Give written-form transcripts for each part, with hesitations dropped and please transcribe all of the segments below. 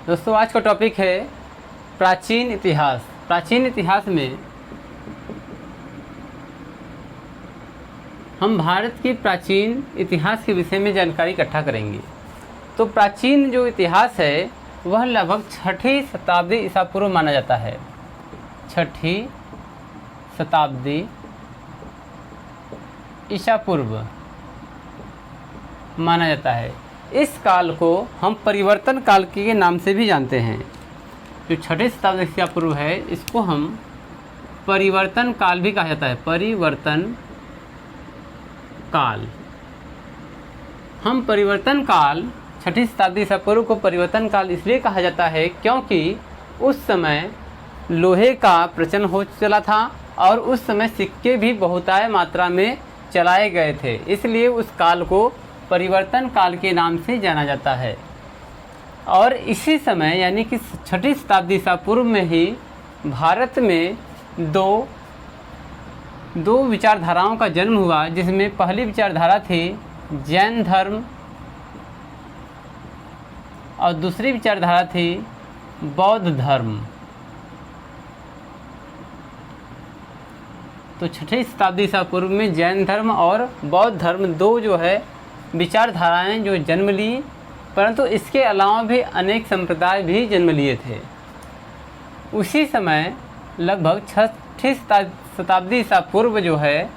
दोस्तों आज का टॉपिक है प्राचीन इतिहास। प्राचीन इतिहास में हम भारत की प्राचीन इतिहास के विषय में जानकारी इकट्ठा करेंगे। तो प्राचीन जो इतिहास है वह लगभग 6ठी शताब्दी ईसा पूर्व माना जाता है। 6ठी शताब्दी ईसा पूर्व माना जाता है। इस काल को हम परिवर्तन काल के नाम से भी जानते हैं। जो 6ठी शताब्दी ईसा पूर्व है इसको हम परिवर्तन काल भी कहा जाता है। परिवर्तन काल, हम परिवर्तन काल 6ठी शताब्दी ईसा पूर्व को परिवर्तन काल इसलिए कहा जाता है क्योंकि उस समय लोहे का प्रचलन हो चला था और उस समय सिक्के भी बहुतायत मात्रा में चलाए गए थे, इसलिए उस काल को परिवर्तन काल के नाम से जाना जाता है। और इसी समय यानी कि 6ठी शताब्दी ईसा पूर्व में ही भारत में दो विचारधाराओं का जन्म हुआ, जिसमें पहली विचारधारा थी जैन धर्म और दूसरी विचारधारा थी बौद्ध धर्म। तो 6ठी शताब्दी ईसा पूर्व में जैन धर्म और बौद्ध धर्म दो जो है विचारधाराएं जो जन्म ली, परंतु इसके अलावा भी अनेक संप्रदाय भी जन्म लिए थे। उसी समय लगभग 6ठी शताब्दी ईसा पूर्व जो है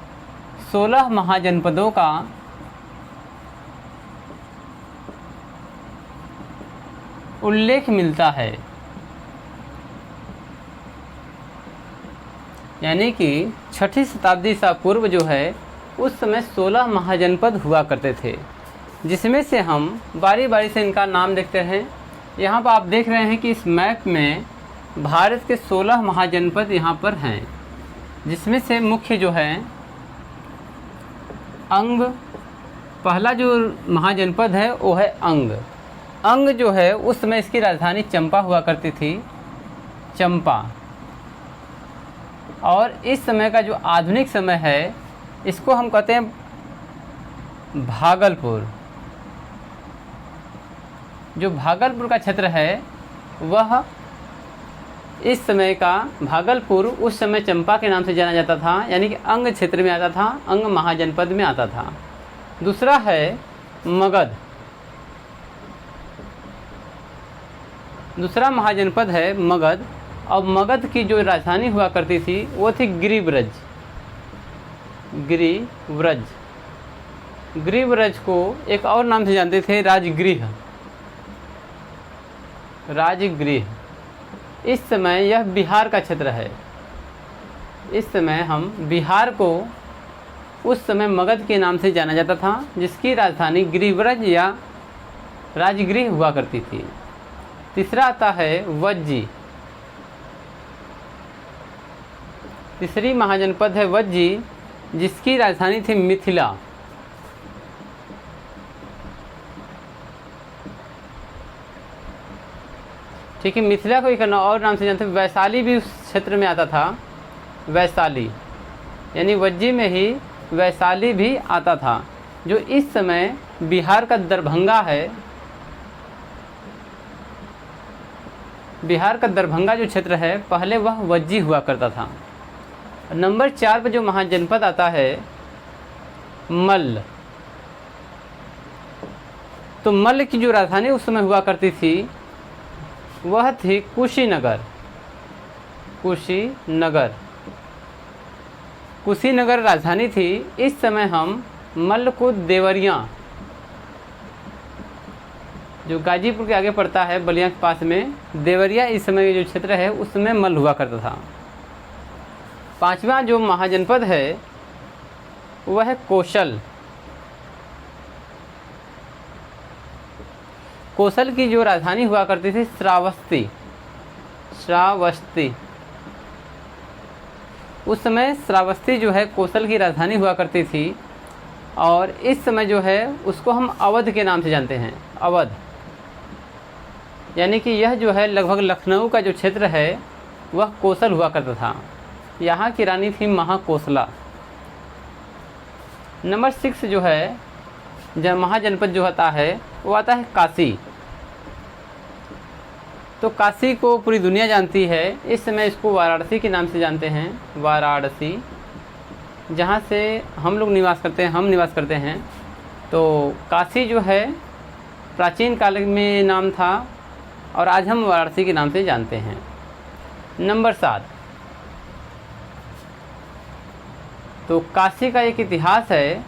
16 महाजनपदों का उल्लेख मिलता है। यानी कि 6ठी शताब्दी ईसा पूर्व जो है उस समय 16 महाजनपद हुआ करते थे, जिसमें से हम बारी बारी से इनका नाम देखते हैं। यहाँ पर आप देख रहे हैं कि इस मैप में भारत के 16 महाजनपद यहाँ पर हैं, जिसमें से मुख्य जो है अंग, पहला जो महाजनपद है वो है अंग। अंग जो है उस समय इसकी राजधानी चंपा हुआ करती थी, चंपा। और इस समय का जो आधुनिक समय है इसको हम कहते हैं भागलपुर। जो भागलपुर का क्षेत्र है वह इस समय का भागलपुर उस समय चंपा के नाम से जाना जाता था, यानी कि अंग क्षेत्र में आता था, अंग महाजनपद में आता था। दूसरा है मगध। दूसरा महाजनपद है मगध, और मगध की जो राजधानी हुआ करती थी वो थी गिरिव्रज। गिरिव्रज, गिरिव्रज को एक और नाम से जानते थे राजगृह। राजगृह। इस समय यह बिहार का क्षेत्र है। इस समय हम बिहार को उस समय मगध के नाम से जाना जाता था, जिसकी राजधानी गिरिव्रज या राजगृह हुआ करती थी। तीसरा आता है वज्जी। तीसरी महाजनपद है वज्जी, जिसकी राजधानी थी मिथिला। ठीक है, मिथिला को एक और नाम से जानते हैं, वैशाली भी उस क्षेत्र में आता था। वैशाली यानी वज्जी में ही वैशाली भी आता था, जो इस समय बिहार का दरभंगा है। बिहार का दरभंगा जो क्षेत्र है पहले वह वज्जी हुआ करता था। नंबर 4 पर जो महाजनपद आता है मल्ल। तो मल्ल की जो राजधानी उस समय हुआ करती थी वह थी कुशीनगर। कुशीनगर, कुशीनगर राजधानी थी। इस समय हम मल्ल को देवरिया, जो गाजीपुर के आगे पड़ता है बलिया के पास में, देवरिया इस समय जो क्षेत्र है उसमें मल्ल हुआ करता था। 5वां जो महाजनपद है वह है कौशल। कौशल की जो राजधानी हुआ करती थी श्रावस्ती। श्रावस्ती, उस समय श्रावस्ती जो है कौशल की राजधानी हुआ करती थी, और इस समय जो है उसको हम अवध के नाम से जानते हैं। अवध यानी कि यह जो है लगभग लखनऊ का जो क्षेत्र है वह कौशल हुआ करता था। यहाँ की रानी थी महाकोसला। नंबर 6 जो है जब महाजनपद जो आता है वो आता है काशी। तो काशी को पूरी दुनिया जानती है, इस समय इसको वाराणसी के नाम से जानते हैं, वाराणसी, जहाँ से हम लोग निवास करते हैं। तो काशी जो है प्राचीन काल में नाम था और आज हम वाराणसी के नाम से जानते हैं। नंबर 7, तो काशी का एक इतिहास है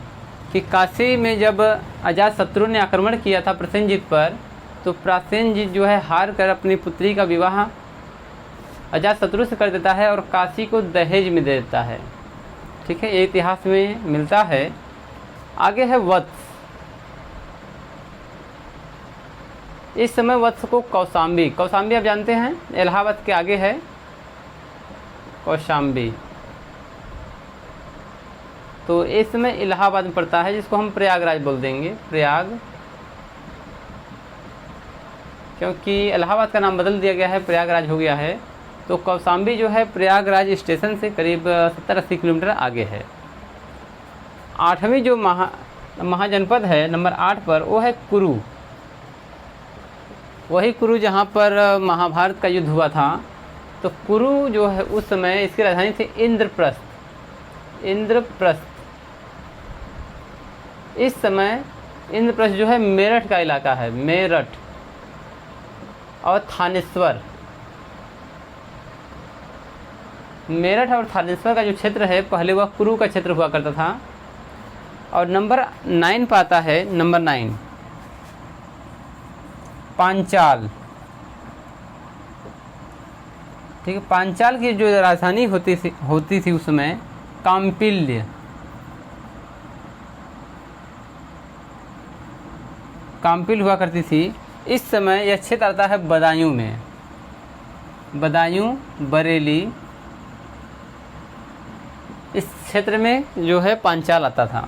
कि काशी में जब अजातशत्रु ने आक्रमण किया था प्रसेनजीत पर, तो प्रसेनजीत जो है हार कर अपनी पुत्री का विवाह अजातशत्रु से कर देता है और काशी को दहेज में दे देता है। ठीक है, ये इतिहास में मिलता है। आगे है वत्स। इस समय वत्स को कौशाम्बी आप जानते हैं, इलाहाबाद के आगे है कौशाम्बी, तो इस समय इलाहाबाद में पड़ता है, जिसको हम प्रयागराज बोल देंगे, प्रयाग, क्योंकि इलाहाबाद का नाम बदल दिया गया है, प्रयागराज हो गया है। तो कौशाम्बी जो है प्रयागराज स्टेशन से करीब 70-80 किलोमीटर आगे है। 8वीं जो महाजनपद है नंबर 8 पर, वो है कुरु। वही कुरु जहाँ पर महाभारत का युद्ध हुआ था। तो कुरु जो है उस समय इसकी राजधानी थी इंद्रप्रस्थ। इस समय इंद्रप्रस्थ जो है मेरठ का इलाका है, मेरठ और थानेश्वर। मेरठ और थानेश्वर का जो क्षेत्र है पहले वह कुरु का क्षेत्र हुआ करता था। और नंबर 9 पर आता है, नंबर 9 पांचाल। ठीक है, पांचाल की जो राजधानी होती थी उस समय काम्पिल्य हुआ करती थी। इस समय यह क्षेत्र आता है बदायूं में, बदायूं बरेली, इस क्षेत्र में जो है पांचाल आता था।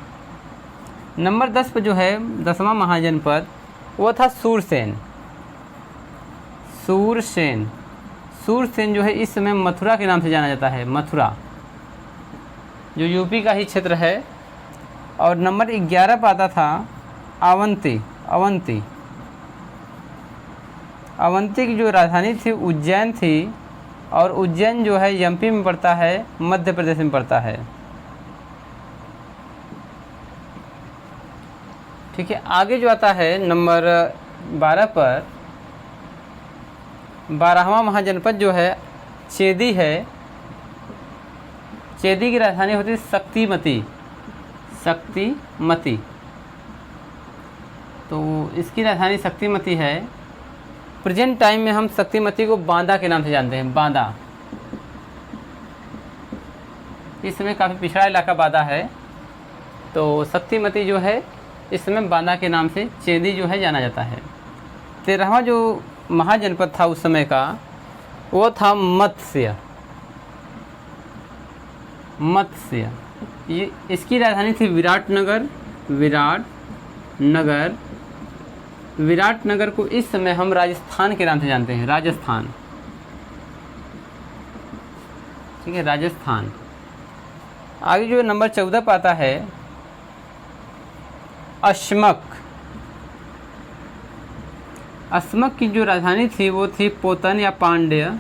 नंबर 10 पर जो है 10वां महाजनपद, वो था सूरसेन। सूरसेन जो है इस समय मथुरा के नाम से जाना जाता है, मथुरा जो यूपी का ही क्षेत्र है। और नंबर 11 पर आता था अवंती की जो राजधानी थी उज्जैन थी, और उज्जैन जो है एमपी में पड़ता है, मध्य प्रदेश में पड़ता है। ठीक है, आगे जो आता है नंबर 12 पर, 12वां महाजनपद जो है चेदी है। चेदी की राजधानी होती है शक्तिमती। तो इसकी राजधानी शक्तिमती है। प्रेजेंट टाइम में हम शक्तिमती को बांदा के नाम से जानते हैं, बांदा। इस समय काफ़ी पिछड़ा इलाका बांदा है। तो शक्तिमती जो है इस समय बांदा के नाम से चेदी जो है जाना जाता है। 13वां जो महाजनपद था उस समय का, वो था मत्स्य। ये इसकी राजधानी थी विराटनगर को इस समय हम राजस्थान के नाम से जानते हैं, राजस्थान। ठीक है, राजस्थान। आगे जो नंबर 14 पर आता है अश्मक की जो राजधानी थी वो थी पोतन या पांड्य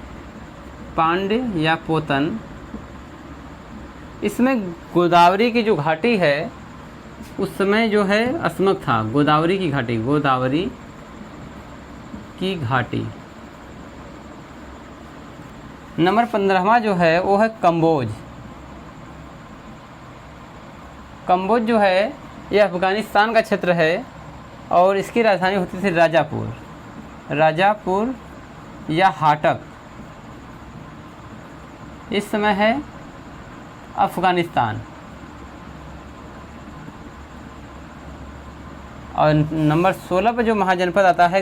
या पोतन। इसमें गोदावरी की जो घाटी है उस समय जो है अश्मक था, गोदावरी की घाटी। नंबर 15वां जो है वो है कंबोज जो है यह अफगानिस्तान का क्षेत्र है और इसकी राजधानी होती थी राजापुर या हाटक। इस समय है अफगानिस्तान। और नंबर 16 पर जो महाजनपद आता है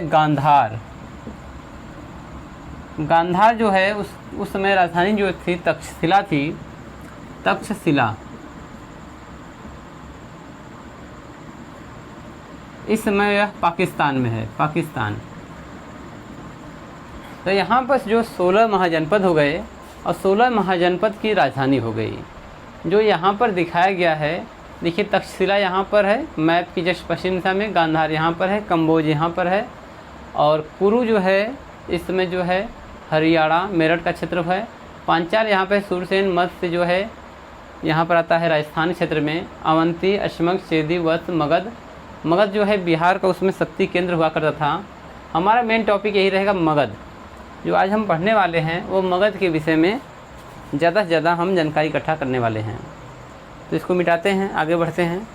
गांधार जो है उस समय राजधानी जो थी तक्षशिला। इस समय यह पाकिस्तान में है, तो यहाँ पर जो 16 महाजनपद हो गए और 16 महाजनपद की राजधानी हो गई। जो यहाँ पर दिखाया गया है, देखिए तक्षशिला यहाँ पर है मैप की जस्ट पश्चिम दिशा में, गांधार यहाँ पर है, कंबोज यहाँ पर है और कुरु जो है इस समय जो है हरियाणा मेरठ का क्षेत्र है। पांचाल यहाँ पे सूरसेन मत्स्य जो है यहाँ पर आता है राजस्थान क्षेत्र में। अवंती, अशमक, चेदी, वत्स, मगध। मगध जो है बिहार का उसमें शक्ति केंद्र हुआ करता था। हमारा मेन टॉपिक यही रहेगा मगध। जो आज हम पढ़ने वाले हैं वो मगध के विषय में ज़्यादा से ज़्यादा हम जानकारी इकट्ठा करने वाले हैं। तो इसको मिटाते हैं, आगे बढ़ते हैं।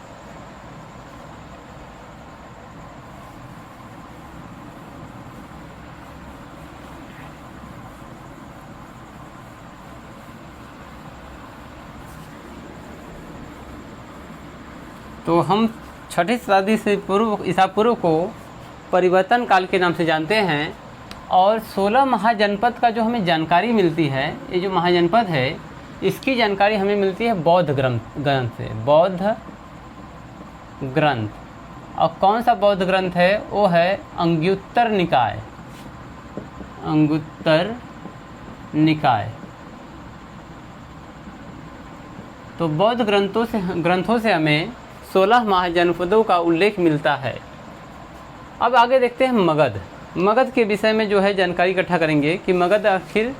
तो हम छठी शताब्दी से पूर्व ईसा पूर्व को परिवर्तन काल के नाम से जानते हैं। और 16 महाजनपद का जो हमें जानकारी मिलती है, ये जो महाजनपद है इसकी जानकारी हमें मिलती है बौद्ध ग्रंथ से। बौद्ध ग्रंथ, और कौन सा बौद्ध ग्रंथ है? वो है अंगुत्तर निकाय। अंगुत्तर निकाय। तो बौद्ध ग्रंथों से हमें 16 महाजनपदों का उल्लेख मिलता है। अब आगे देखते हैं मगध। मगध के विषय में जो है जानकारी इकट्ठा करेंगे कि मगध आखिर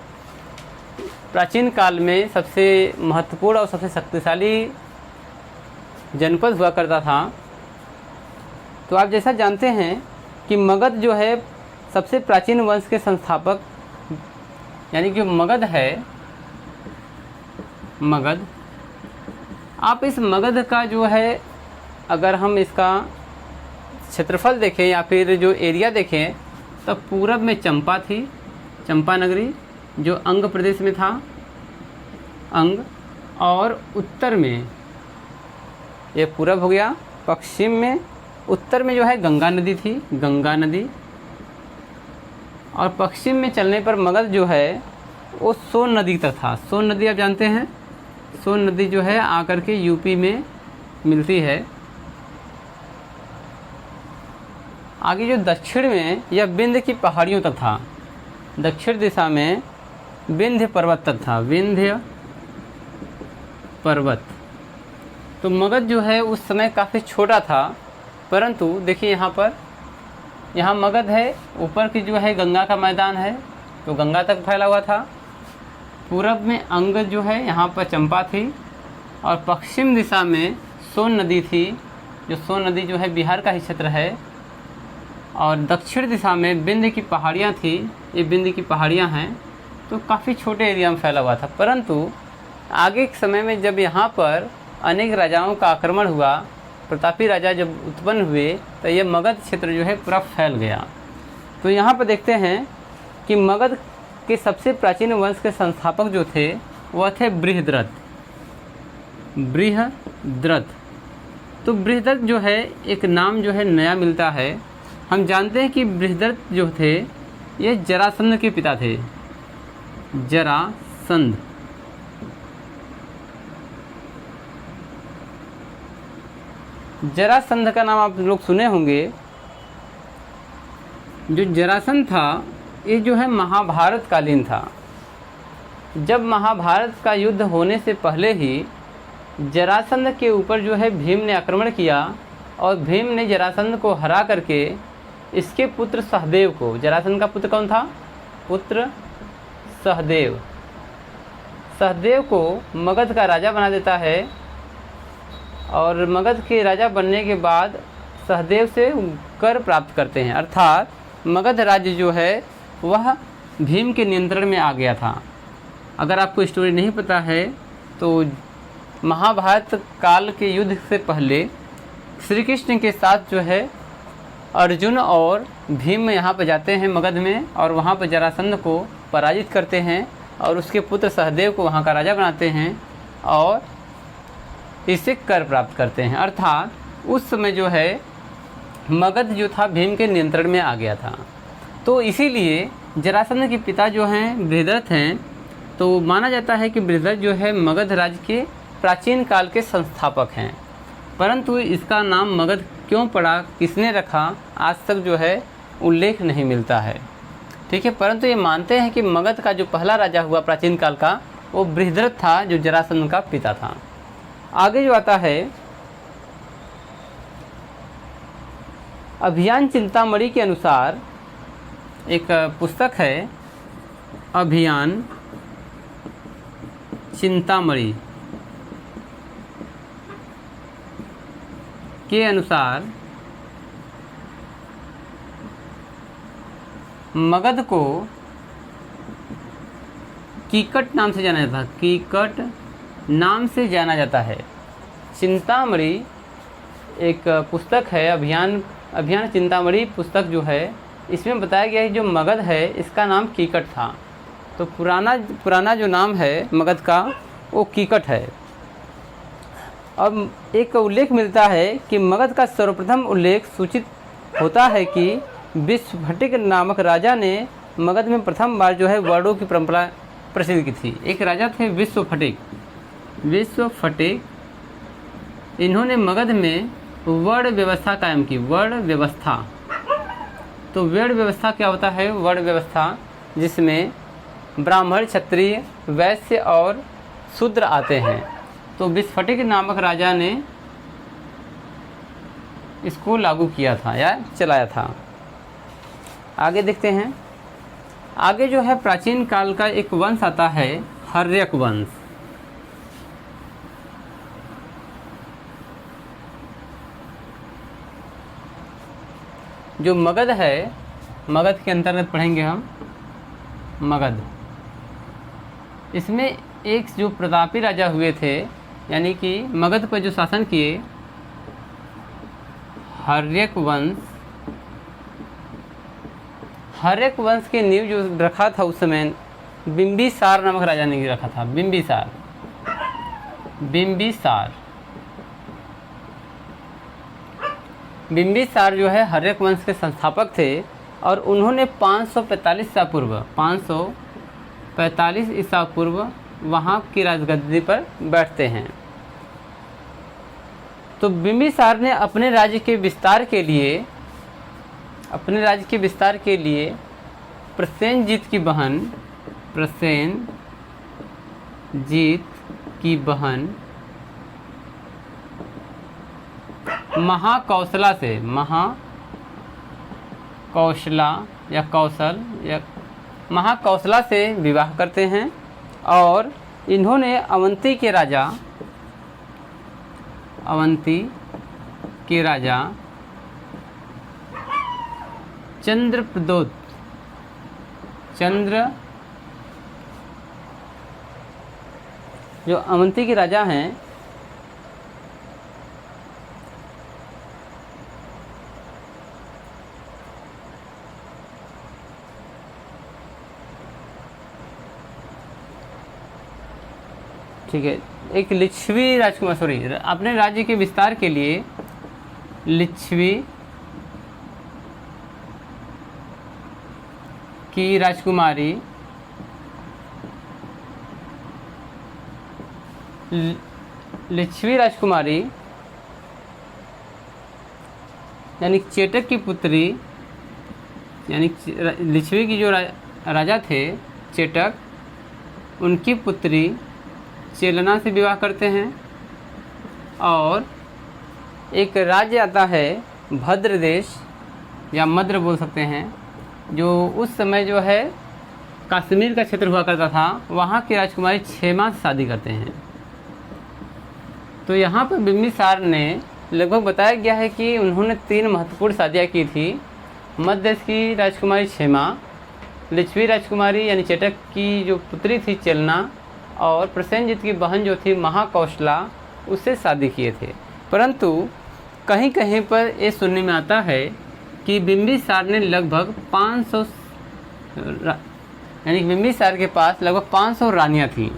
प्राचीन काल में सबसे महत्वपूर्ण और सबसे शक्तिशाली जनपद हुआ करता था। तो आप जैसा जानते हैं कि मगध जो है सबसे प्राचीन वंश के संस्थापक, यानी कि मगध है, मगध। आप इस मगध का जो है अगर हम इसका क्षेत्रफल देखें या फिर जो एरिया देखें, तब पूरब में चंपा थी, चंपा नगरी जो अंग प्रदेश में था, अंग। और उत्तर में ये पूरब हो गया, पश्चिम में उत्तर में जो है गंगा नदी थी, गंगा नदी। और पश्चिम में चलने पर मगध जो है वो सोन नदी तक था। सोन नदी आप जानते हैं, सोन नदी जो है आकर के यूपी में मिलती है। आगे जो दक्षिण में यह विंध्य की पहाड़ियों तक था, दक्षिण दिशा में विंध्य पर्वत तक था, विंध्य पर्वत। तो मगध जो है उस समय काफ़ी छोटा था, परंतु देखिए यहाँ मगध है, ऊपर की जो है गंगा का मैदान है, तो गंगा तक फैला हुआ था। पूरब में अंग जो है यहाँ पर चंपा थी, और पश्चिम दिशा में सोन नदी थी, जो सोन नदी जो है बिहार का ही क्षेत्र है। और दक्षिण दिशा में विंध्य की पहाड़ियाँ थी, ये विंध्य की पहाड़ियाँ हैं। तो काफ़ी छोटे एरिया में फैला हुआ था, परंतु आगे के समय में जब यहाँ पर अनेक राजाओं का आक्रमण हुआ, प्रतापी राजा जब उत्पन्न हुए, तो ये मगध क्षेत्र जो है पूरा फैल गया। तो यहाँ पर देखते हैं कि मगध के सबसे प्राचीन वंश के संस्थापक जो थे वह थे बृहद्रथ। बृहद्रथ, तो बृहद्रथ जो है एक नाम जो है नया मिलता है। हम जानते हैं कि बृहद्रथ जो थे ये जरासंध के पिता थे, जरासंध। जरासंध का नाम आप लोग सुने होंगे। जो जरासंध था ये जो है महाभारत कालीन था। जब महाभारत का युद्ध होने से पहले ही जरासंध के ऊपर जो है भीम ने आक्रमण किया, और भीम ने जरासंध को हरा करके इसके पुत्र सहदेव को, जरासंध का पुत्र कौन था? पुत्र सहदेव। सहदेव को मगध का राजा बना देता है। और मगध के राजा बनने के बाद सहदेव से कर प्राप्त करते हैं, अर्थात मगध राज्य जो है वह भीम के नियंत्रण में आ गया था। अगर आपको स्टोरी नहीं पता है तो महाभारत काल के युद्ध से पहले श्री कृष्ण के साथ जो है अर्जुन और भीम यहाँ पर जाते हैं मगध में, और वहाँ पर जरासंध को पराजित करते हैं, और उसके पुत्र सहदेव को वहाँ का राजा बनाते हैं, और इससे कर प्राप्त करते हैं। अर्थात उस समय जो है मगध जो था भीम के नियंत्रण में आ गया था। तो इसीलिए जरासंध के पिता जो हैं बृहद्रथ हैं, तो माना जाता है कि बृहद्रथ जो है मगध राज्य के प्राचीन काल के संस्थापक हैं। परंतु इसका नाम मगध क्यों पड़ा, किसने रखा, आज तक जो है उल्लेख नहीं मिलता है। ठीक है, परंतु ये मानते हैं कि मगध का जो पहला राजा हुआ प्राचीन काल का वो बृहद्रथ था, जो जरासंध का पिता था। आगे जो आता है अभियान चिंतामणि के अनुसार एक पुस्तक है अभियान चिंतामणि के अनुसार मगध को कीकट नाम से जाना जाता है। कीकट नाम से जाना जाता है। चिंतामणि एक पुस्तक है, अभियान चिंतामणि पुस्तक जो है, इसमें बताया गया है जो मगध है इसका नाम कीकट था। तो पुराना जो नाम है मगध का वो कीकट है। अब एक उल्लेख मिलता है कि मगध का सर्वप्रथम उल्लेख सूचित होता है कि विश्वफटिक नामक राजा ने मगध में प्रथम बार जो है वर्णों की परंपरा प्रसिद्ध की थी। एक राजा थे विश्वफटिक। इन्होंने मगध में वर्ण व्यवस्था कायम की। वर्ण व्यवस्था, तो वर्ण व्यवस्था क्या होता है? वर्ण व्यवस्था जिसमें ब्राह्मण, क्षत्रिय, वैश्य और शूद्र आते हैं। तो विश्वफटिक नामक राजा ने इसको लागू किया था या चलाया था। आगे देखते हैं। आगे जो है प्राचीन काल का एक वंश आता है हर्यक वंश। जो मगध है, मगध के अंतर्गत पढ़ेंगे हम मगध। इसमें एक जो प्रतापी राजा हुए थे, यानी कि मगध पर जो शासन किए, हर्यक वंश के नींव जो रखा था उस समय बिंबिसार नामक राजा ने रखा था। बिंबिसार जो है हर्यक वंश के संस्थापक थे और उन्होंने 545 ईसा पूर्व वहाँ की राजगद्दी पर बैठते हैं। तो बिंबिसार ने अपने राज्य के विस्तार के लिए प्रसेनजीत की बहन महाकौशला से विवाह करते हैं और इन्होंने अवंती के राजा चंद्रप्रदोत जो अवंती के राजा हैं, ठीक है, एक लिच्छवी राजकुमार, सॉरी, अपने राज्य के विस्तार के लिए लिच्छवी की राजकुमारी यानी चेटक की पुत्री, यानी लिच्छवी की जो राजा थे चेटक, उनकी पुत्री चेलना से विवाह करते हैं। और एक राज्य आता है भद्र देश या मद्र बोल सकते हैं, जो उस समय जो है कश्मीर का क्षेत्र हुआ करता था, वहाँ की राजकुमारी क्षेमा से शादी करते हैं। तो यहाँ पर बिंबिसार ने लगभग बताया गया है कि उन्होंने 3 महत्वपूर्ण शादियाँ की थी। मध्य देश की राजकुमारी क्षेमा, लिच्छवी राजकुमारी यानी चेटक की जो पुत्री थी चेलना, और प्रसेनजीत की बहन जो थी महाकौशला, उससे शादी किए थे। परंतु कहीं कहीं पर ये सुनने में आता है कि बिंबिसार ने लगभग 500 यानी बिंबिसार के पास लगभग 500 रानियाँ थीं।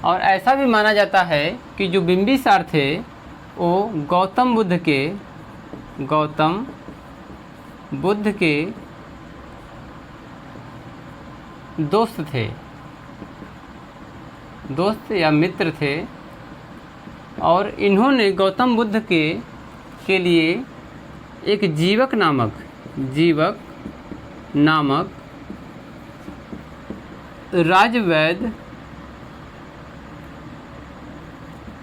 और ऐसा भी माना जाता है कि जो बिंबिसार थे वो गौतम बुद्ध के दोस्त या मित्र थे, और इन्होंने गौतम बुद्ध के लिए एक जीवक नामक राजवैद्य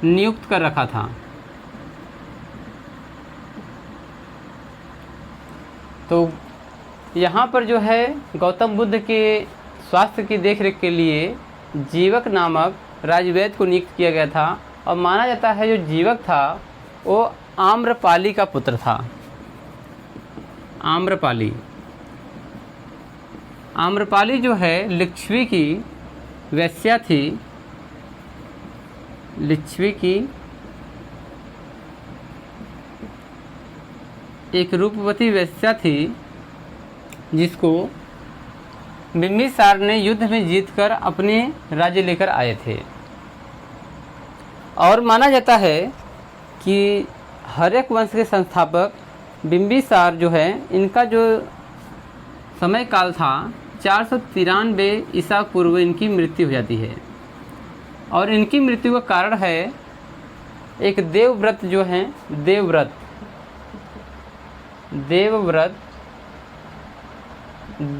नियुक्त कर रखा था। तो यहाँ पर जो है गौतम बुद्ध के स्वास्थ्य की देखरेख के लिए जीवक नामक राजवैद्य को नियुक्त किया गया था और माना जाता है जो जीवक था वो आम्रपाली का पुत्र था। आम्रपाली जो है लिच्छवी की वेश्या थी। लिच्छवी की एक रूपवती वेश्या थी जिसको बिंबिसार ने युद्ध में जीतकर अपने राज्य लेकर आए थे। और माना जाता है कि हर्यक वंश के संस्थापक बिंबिसार जो है इनका जो समय काल था 493 ईसा पूर्व इनकी मृत्यु हो जाती है। और इनकी मृत्यु का कारण है एक देवव्रत जो है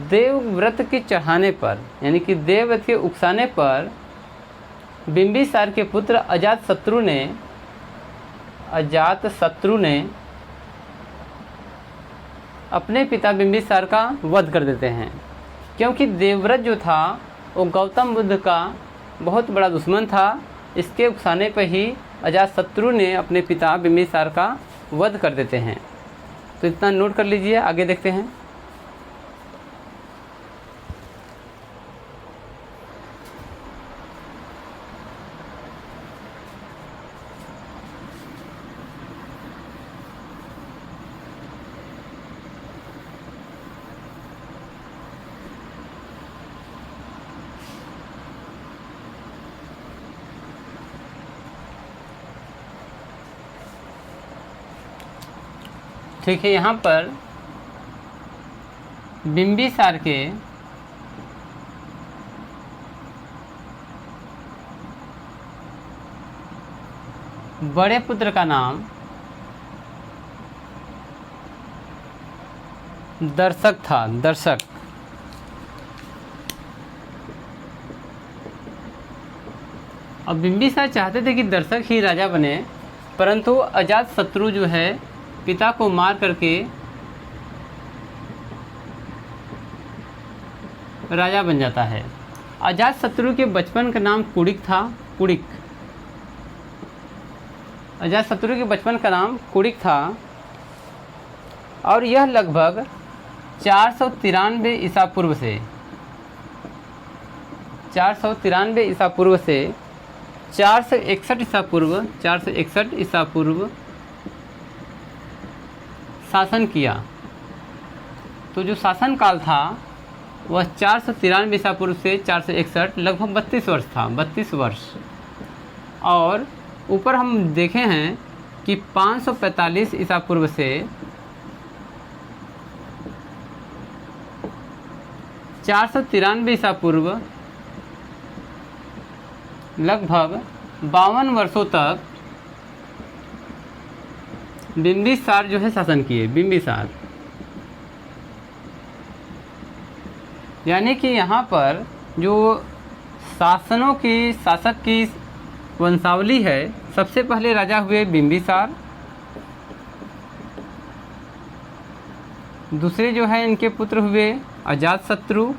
देवव्रत के चढ़ाने पर, यानी कि देवव्रत के उकसाने पर बिंबिसार के पुत्र अजातशत्रु ने अपने पिता बिंबिसार का वध कर देते हैं। क्योंकि देवव्रत जो था वो गौतम बुद्ध का बहुत बड़ा दुश्मन था। इसके उकसाने पर ही अजातशत्रु ने अपने पिता बिंबिसार का वध कर देते हैं। तो इतना नोट कर लीजिए, आगे देखते हैं। ठीक है, यहाँ पर बिंबिसार के बड़े पुत्र का नाम दर्शक था। अब बिंबिसार चाहते थे कि दर्शक ही राजा बने, परंतु अजातशत्रु जो है पिता को मार करके राजा बन जाता है। अजातशत्रु के बचपन का नाम कुड़िक था। अजातशत्रु के बचपन का नाम कुड़िक था और यह लगभग 493 ईसा पूर्व से 461 ईसा पूर्व शासन किया। तो जो शासन काल था वह 493 ईसा पूर्व से 461 लगभग 32 वर्ष था। 32 वर्ष। और ऊपर हम देखे हैं कि 545 ईसा पूर्व से 493 ईसा पूर्व लगभग 52 वर्षों तक बिंबिसार जो है शासन किए। बिंबिसार यानी कि यहाँ पर जो शासक की वंशावली है, सबसे पहले राजा हुए बिंबिसार, दूसरे जो है इनके पुत्र हुए अजातशत्रु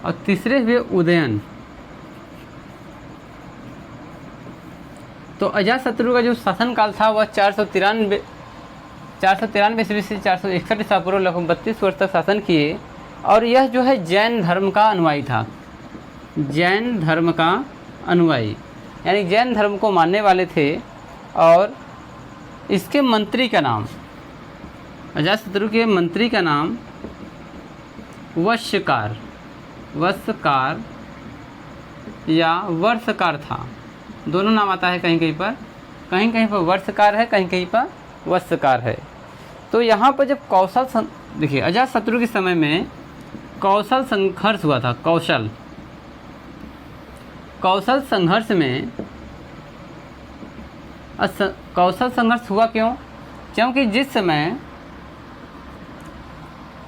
और तीसरे हुए उदयन। तो अजातशत्रु का जो शासन काल था वह 493 ईस्वी से 461 ईसा पूर्व लगभग 32 वर्ष तक शासन किए। और यह जो है जैन धर्म का अनुयायी था। जैन धर्म का अनुयायी यानी जैन धर्म को मानने वाले थे। और इसके मंत्री का नाम, अजातशत्रु के मंत्री का नाम वश्यकार या वर्षकार था। दोनों नाम आता है, कहीं कहीं पर वर्षकार है, कहीं पर वश्यकार है। तो यहाँ पर जब देखिए अजातशत्रु के समय में कौशल संघर्ष हुआ था। कौशल संघर्ष में कौशल संघर्ष हुआ क्यों? क्योंकि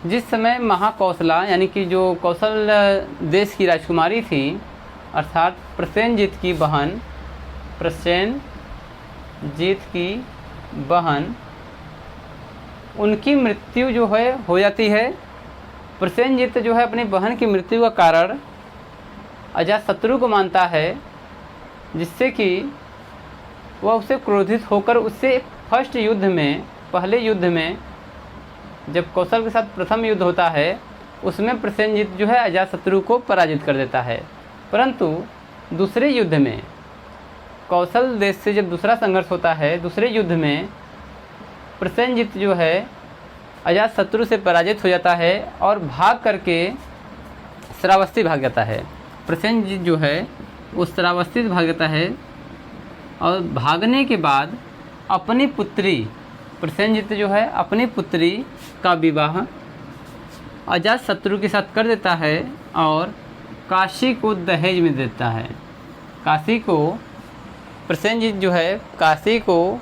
जिस समय महाकौशला यानी कि जो कौशल देश की राजकुमारी थी, अर्थात प्रसेनजीत की बहन उनकी मृत्यु जो है हो जाती है। प्रसेनजित जो है अपनी बहन की मृत्यु का कारण अजातशत्रु को मानता है, जिससे कि वह उससे क्रोधित होकर उससे फर्स्ट युद्ध में, पहले युद्ध में जब कौशल के साथ प्रथम युद्ध होता है उसमें प्रसेनजित जो है अजातशत्रु को पराजित कर देता है। परंतु दूसरे युद्ध में, कौशल देश से जब दूसरा संघर्ष होता है, दूसरे युद्ध में प्रसेनजित जो है अजातशत्रु से पराजित हो जाता है और भाग करके श्रावस्ती भाग जाता है। प्रसेनजित जो है उस श्रावस्ती भाग जाता है और भागने के बाद अपनी पुत्री, प्रसेनजित जो है अपनी पुत्री का विवाह अजातशत्रु के साथ कर देता है और काशी को दहेज में देता है। काशी को प्रसेनजित जो है काशी को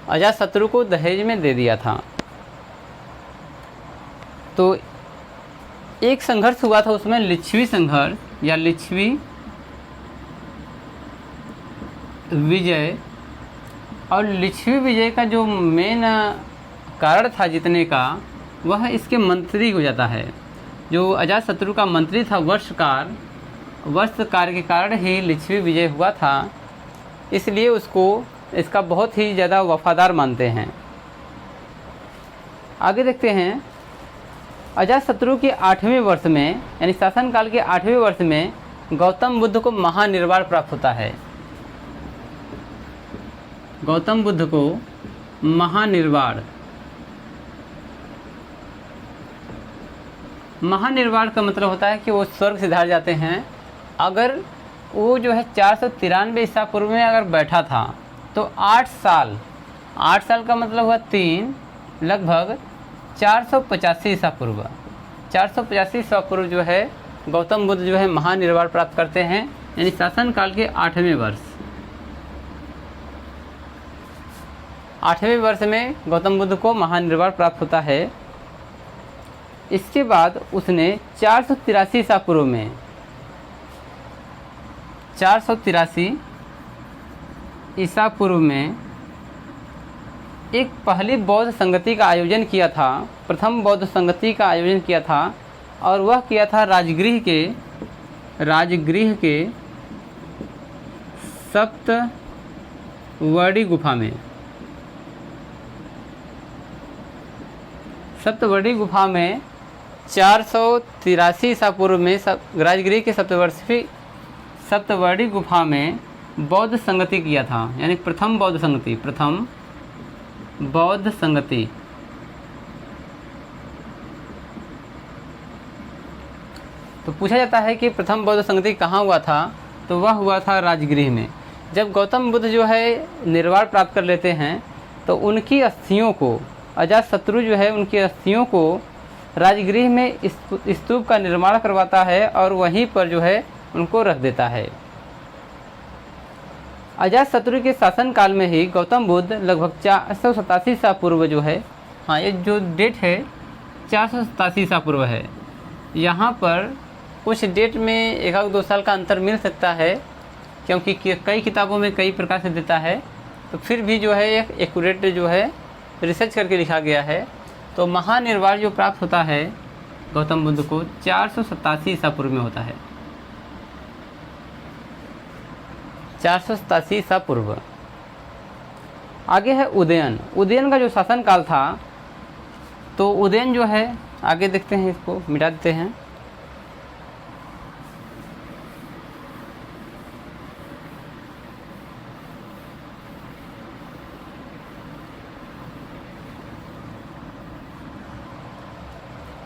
अजातशत्रु को दहेज में दे दिया था। तो एक संघर्ष हुआ था उसमें लिच्छवी संघर्ष या लिच्छवी विजय, और लिच्छवी विजय का जो मेन कारण था जीतने का वह इसके मंत्री हो जाता है। जो अजातशत्रु का मंत्री था वर्षकार के कारण ही लिच्छवी विजय हुआ था, इसलिए उसको इसका बहुत ही ज़्यादा वफादार मानते हैं। आगे देखते हैं, अजातशत्रु के 8वें वर्ष में यानी शासनकाल के 8वें वर्ष में गौतम बुद्ध को महानिर्वाण प्राप्त होता है। गौतम बुद्ध को महानिर्वाण का मतलब होता है कि वो स्वर्ग सिधार जाते हैं। अगर वो जो है 493 ईसा पूर्व में अगर बैठा था तो 8 साल का मतलब हुआ 3, लगभग 485 ईसा पूर्व, 485 ईसा पूर्व जो है गौतम बुद्ध जो है महानिर्वाण प्राप्त करते हैं, यानी शासनकाल के 8वें वर्ष में गौतम बुद्ध को महानिर्वाण प्राप्त होता है। इसके बाद उसने 483 ईसा पूर्व में 483 ईसा पूर्व में एक पहली बौद्ध संगति का आयोजन किया था, प्रथम बौद्ध संगति का आयोजन किया था, और वह किया था राजगृह के सप्तवर्णी गुफा में। सप्तवर्णी गुफा में 483 ईसा पूर्व में राजगृह के सप्तवर्णी गुफा में बौद्ध संगति किया था, यानी प्रथम बौद्ध संगति। तो पूछा जाता है कि प्रथम बौद्ध संगति कहाँ हुआ था, तो वह हुआ था राजगृह में। जब गौतम बुद्ध जो है निर्वाण प्राप्त कर लेते हैं तो उनकी अस्थियों को, अजातशत्रु जो है उनकी अस्थियों को राजगृह में स्तूप का निर्माण करवाता है और वहीं पर जो है उनको रख देता है। अजातशत्रु के शासनकाल में ही गौतम बुद्ध लगभग 487 ईसा पूर्व जो है, हाँ ये जो डेट है 487 ईसा पूर्व है। यहाँ पर कुछ डेट में 1-2 साल का अंतर मिल सकता है, क्योंकि कई किताबों में कई प्रकार से देता है, तो फिर भी जो है एक एक्यूरेट जो है रिसर्च करके लिखा गया है। तो महानिर्वाण जो प्राप्त होता है गौतम बुद्ध को 487 ईसा पूर्व में होता है, 487 ईसा पूर्व। आगे है उदयन। उदयन का जो शासनकाल था, तो उदयन जो है आगे देखते हैं, इसको मिटा देते हैं।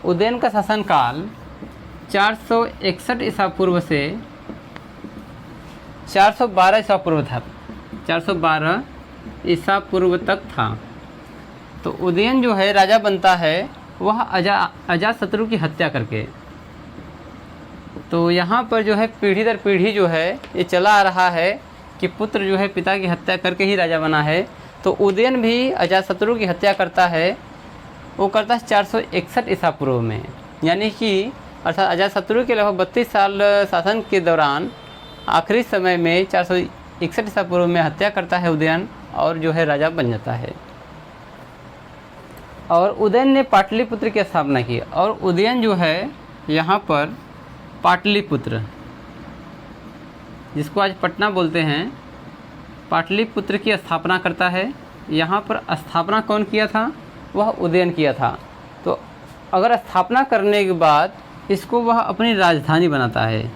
उदयन का शासनकाल 461 ईसा पूर्व से 412 ईसा पूर्व था, 412 ईसा पूर्व तक था। तो उदयन जो है राजा बनता है वह अजातशत्रु की हत्या करके। तो यहाँ पर जो है पीढ़ी दर पीढ़ी जो है ये चला आ रहा है कि पुत्र जो है पिता की हत्या करके ही राजा बना है। तो उदयन भी अजातशत्रु की हत्या करता है, वो करता है 461 ईसा पूर्व में, यानी कि अर्थात अजातशत्रु के लगभग 32 साल शासन के दौरान आखिरी समय में 461 ईसा पूर्व में हत्या करता है उदयन, और जो है राजा बन जाता है। और उदयन ने पाटलिपुत्र की स्थापना की। और उदयन जो है यहाँ पर पाटलिपुत्र, जिसको आज पटना बोलते हैं, पाटलिपुत्र की स्थापना करता है। यहाँ पर स्थापना कौन किया था? वह उदयन किया था। तो अगर स्थापना करने के बाद इसको वह अपनी राजधानी बनाता है।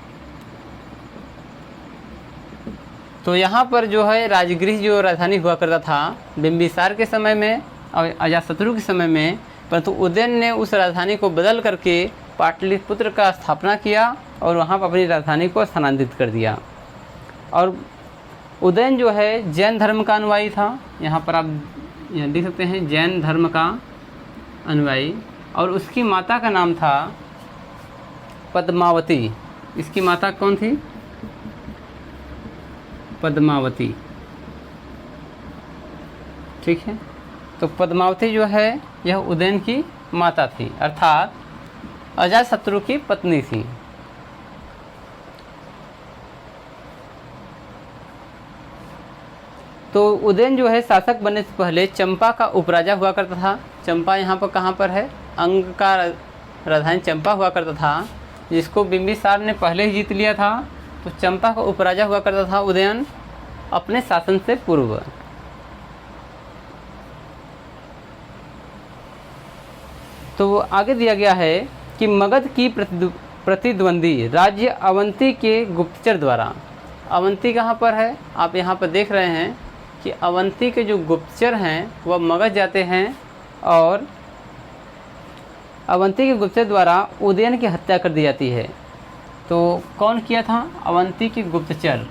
तो यहाँ पर जो है राजगृह जो राजधानी हुआ करता था बिंबिसार के समय में और अजातशत्रु के समय में, परंतु उदयन ने उस राजधानी को बदल करके पाटलिपुत्र का स्थापना किया और वहाँ पर अपनी राजधानी को स्थानांतरित कर दिया। और उदयन जो है जैन धर्म का अनुयायी था। यहाँ पर आप यहाँ देख सकते हैं जैन धर्म का अनुयायी। और उसकी माता का नाम था पद्मावती। इसकी माता कौन थी? पद्मावती। ठीक है, तो पद्मावती जो है यह उदयन की माता थी, अर्थात अजातशत्रु की पत्नी थी। तो उदयन जो है शासक बनने से पहले चंपा का उपराजा हुआ करता था। चंपा यहाँ पर कहाँ पर है? अंग का राजधानी चंपा हुआ करता था, जिसको बिंबिसार ने पहले ही जीत लिया था। तो चंपा का उपराजा हुआ करता था उदयन अपने शासन से पूर्व। तो आगे दिया गया है कि मगध की प्रतिद्वंदी राज्य अवंती के गुप्तचर द्वारा। अवंती कहाँ पर है? आप यहाँ पर देख रहे हैं कि अवंती के जो गुप्तचर हैं वह मगध जाते हैं और अवंती के गुप्तचर द्वारा उदयन की हत्या कर दी जाती है। तो कौन किया था? अवंती के गुप्तचर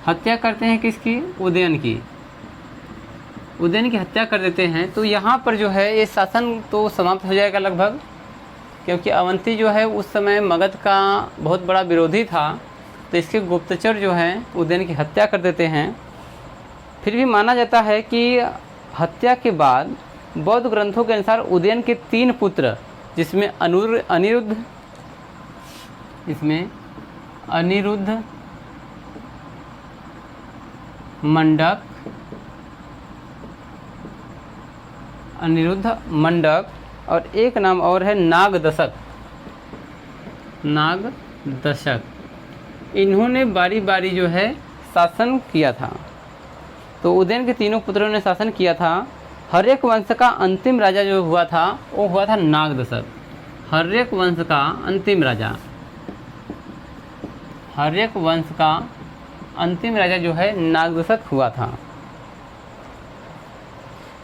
हत्या करते हैं किसकी? उदयन की। उदयन की हत्या कर देते हैं। तो यहाँ पर जो है ये शासन तो समाप्त हो जाएगा लगभग, क्योंकि अवंती जो है उस समय मगध का बहुत बड़ा विरोधी था। तो इसके गुप्तचर जो हैं उदयन की हत्या कर देते हैं। फिर भी माना जाता है कि हत्या के बाद बौद्ध ग्रंथों के अनुसार उदयन के 3 पुत्र, जिसमें अनिरुद्ध, मंडक और एक नाम और है नागदशक। इन्होंने बारी बारी जो है शासन किया था। तो उदयन के तीनों पुत्रों ने शासन किया था। हर्यक वंश का अंतिम राजा जो हुआ था वो हुआ था नागदशक। हर्यक वंश का अंतिम राजा जो है नागदशक हुआ था,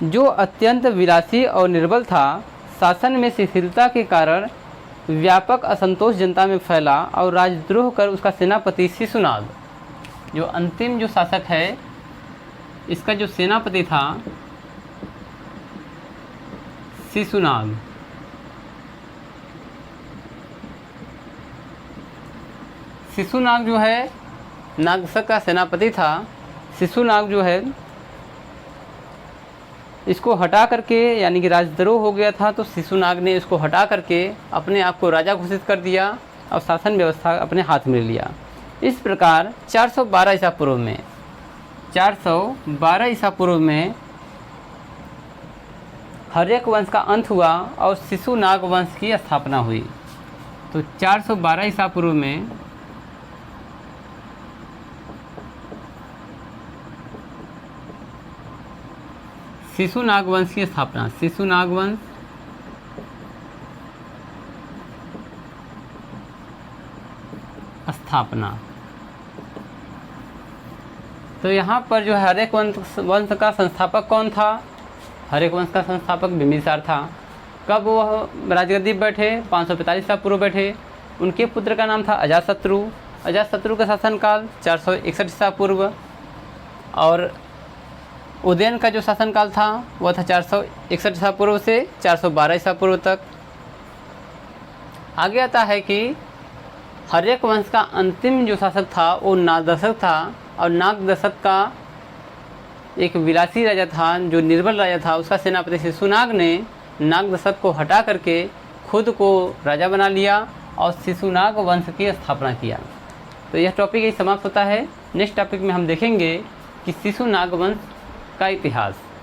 जो अत्यंत विलासी और निर्बल था। शासन में शिथिलता के कारण व्यापक असंतोष जनता में फैला और राजद्रोह कर उसका सेनापति शिशुनाग, जो अंतिम जो शासक है, इसका जो सेनापति था शिशुनाग, शिशुनाग जो है नागदशक का सेनापति था। शिशुनाग जो है इसको हटा करके, यानी कि राजद्रोह हो गया था, तो शिशुनाग ने इसको हटा करके अपने आप को राजा घोषित कर दिया और शासन व्यवस्था अपने हाथ में ले लिया। इस प्रकार 412 ईसा पूर्व में हर्यक वंश का अंत हुआ और शिशुनाग वंश की स्थापना हुई। तो 412 ईसा पूर्व में शिशुनाग वंश की स्थापना, शिशुनाग वंश स्थापना। तो यहाँ पर जो है हर्यक वंश का संस्थापक कौन था? हर्यक वंश का संस्थापक बिंबिसार था। कब वह राजगद्दी बैठे? 545 ईसा पूर्व बैठे। उनके पुत्र का नाम था अजातशत्रु। अजातशत्रु का शासनकाल 461 ईसा पूर्व। और उदयन का जो शासनकाल था वह था 461 ईसा पूर्व से 412 ईसा पूर्व तक। आगे आता है कि हर्यक वंश का अंतिम जो शासक था वो नागदशक था। और नागदशक का एक विलासी राजा था, जो निर्बल राजा था, उसका सेनापति शिशुनाग ने नागदशक को हटा करके खुद को राजा बना लिया और शिशुनाग वंश की स्थापना किया। तो यह टॉपिक यही समाप्त होता है। नेक्स्ट टॉपिक में हम देखेंगे कि शिशुनाग वंश का इतिहास।